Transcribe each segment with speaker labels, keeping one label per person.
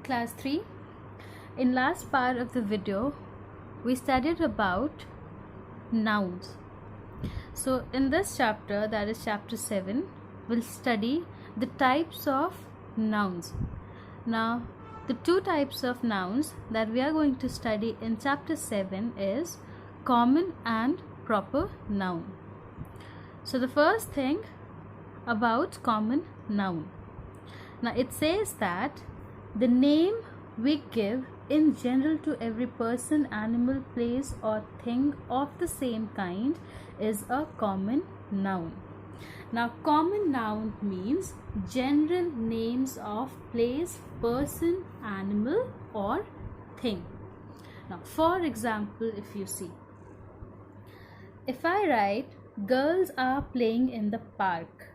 Speaker 1: class 3. In last part of the video we studied about nouns. So in this chapter, that is chapter 7, we'll study the types of nouns. Now the two types of nouns that we are going to study in chapter 7 is common and proper noun. So the first thing about common noun. Now it says that the name we give in general to every person, animal, place or thing of the same kind is a common noun. Now common noun means general names of place, person, animal or thing. Now for example, if you see, if I write girls are playing in the park.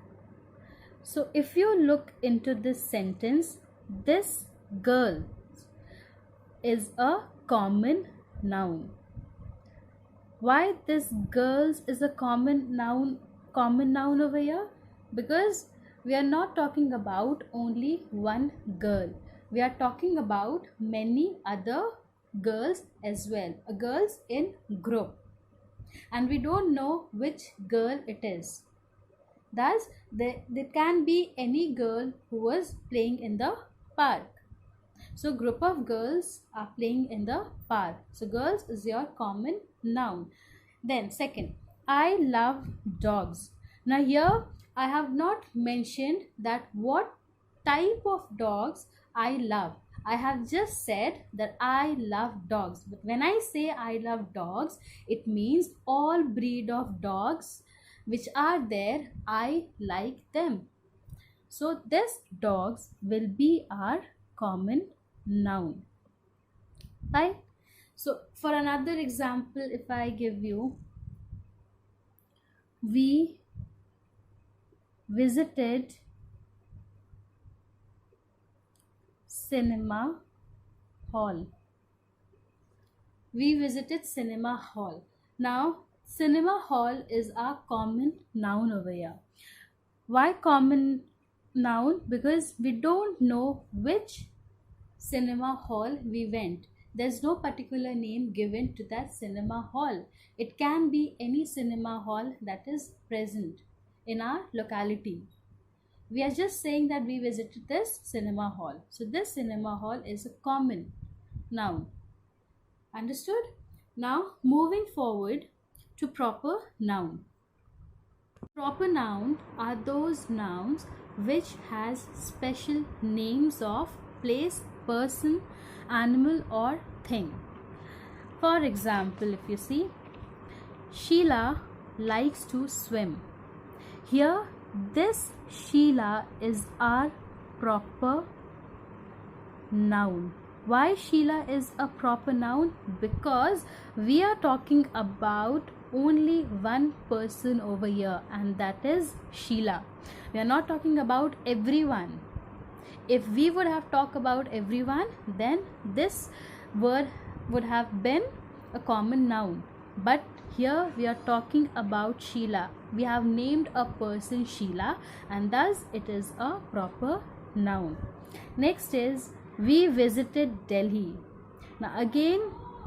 Speaker 1: So if you look into this sentence, this girl is a common noun. Why this girls is a common noun over here? Because we are not talking about only one girl. We are talking about many other girls as well. Girls in group. And we don't know which girl it is. Thus, there can be any girl who was playing in the park. So, group of girls are playing in the park. So, girls is your common noun. Then, second, I love dogs. Now, here I have not mentioned that what type of dogs I love. I have just said that I love dogs. But when I say I love dogs, it means all breed of dogs which are there, I like them. So this dogs will be our common noun. Right? So for another example, if I give you, we visited cinema hall. We visited cinema hall. Now cinema hall is a common noun over here. Why common noun? Because we don't know which cinema hall we went. There's no particular name given to that cinema hall. It can be any cinema hall that is present in our locality. We are just saying that we visited this cinema hall. So this cinema hall is a common noun. Understood? Now moving forward to proper noun. Proper noun are those nouns which has special names of place, person, animal or thing. For example, if you see, Sheila likes to swim. Here this Sheila is our proper noun. Why Sheila is a proper noun? Because we are talking about only one person over here, and that is Sheila. We are not talking about everyone. If we would have talked about everyone, then this word would have been a common noun. But here we are talking about Sheila. We have named a person Sheila, and thus it is a proper noun. Next is we visited Delhi. Now again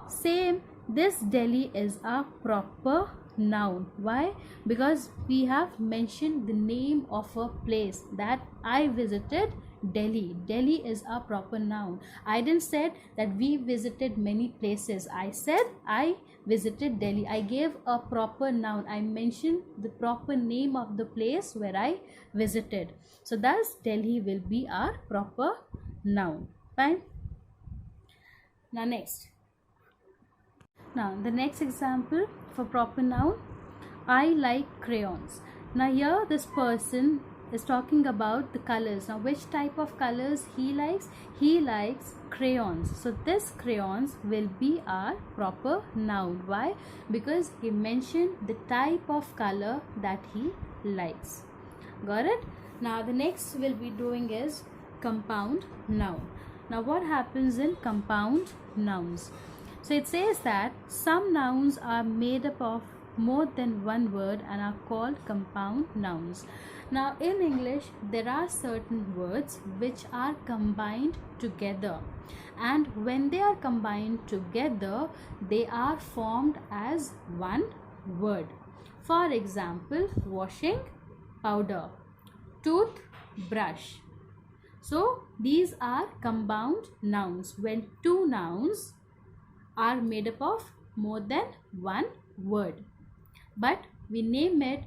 Speaker 1: same, this Delhi is a proper noun. Why? Because we have mentioned the name of a place, that I visited Delhi. Delhi is a proper noun. I didn't said that we visited many places. I said I visited Delhi. I gave a proper noun. I mentioned the proper name of the place where I visited. So thus Delhi will be our proper noun. Fine. Now the next example for proper noun, I like crayons. Now here this person is talking about the colors. Now which type of colors he likes? He likes crayons. So this crayons will be our proper noun. Why? Because he mentioned the type of color that he likes. Got it? Now the next we'll be doing is compound noun. Now what happens in compound nouns? So it says that some nouns are made up of more than one word and are called compound nouns. Now in English there are certain words which are combined together, and when they are combined together they are formed as one word. For example, washing powder, toothbrush. So these are compound nouns when two nouns are made up of more than one word, but we name it,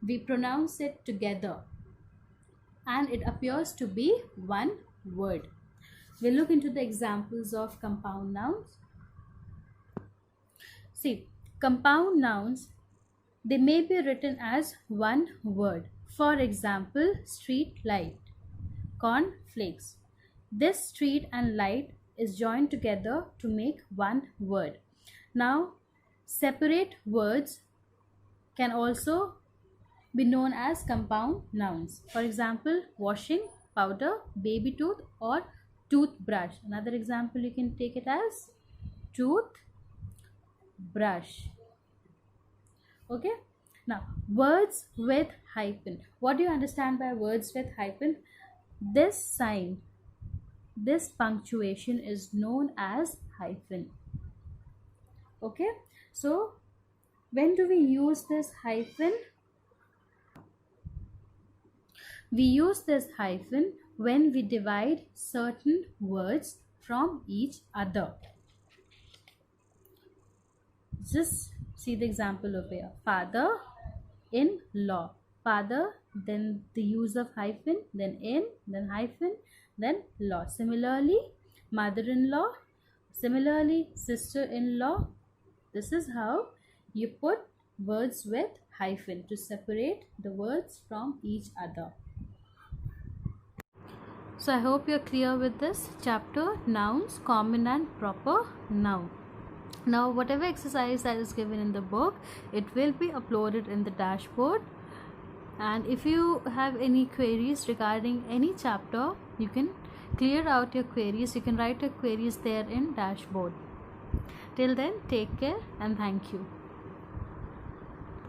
Speaker 1: we pronounce it together, and it appears to be one word. We'll look into the examples of compound nouns. See, compound nouns, they may be written as one word. For example, street light, cornflakes. This street and light is joined together to make one word. Now, separate words can also be known as compound nouns. For example, washing powder, baby tooth, or toothbrush. Another example you can take it as toothbrush. Okay. Now, words with hyphen. What do you understand by words with hyphen? This sign, this punctuation is known as hyphen. Okay. So, when do we use this hyphen? We use this hyphen when we divide certain words from each other. Just see the example over here. Father in law. Father, then the use of hyphen, then in, then hyphen, then law. Similarly, mother-in-law. Similarly, sister-in-law. This is how you put words with hyphen to separate the words from each other. So I hope you're clear with this chapter, nouns, common and proper noun. Now whatever exercise that is given in the book, it will be uploaded in the dashboard, and if you have any queries regarding any chapter, you can clear out your queries. You can write your queries there in dashboard. Till then, take care and thank you.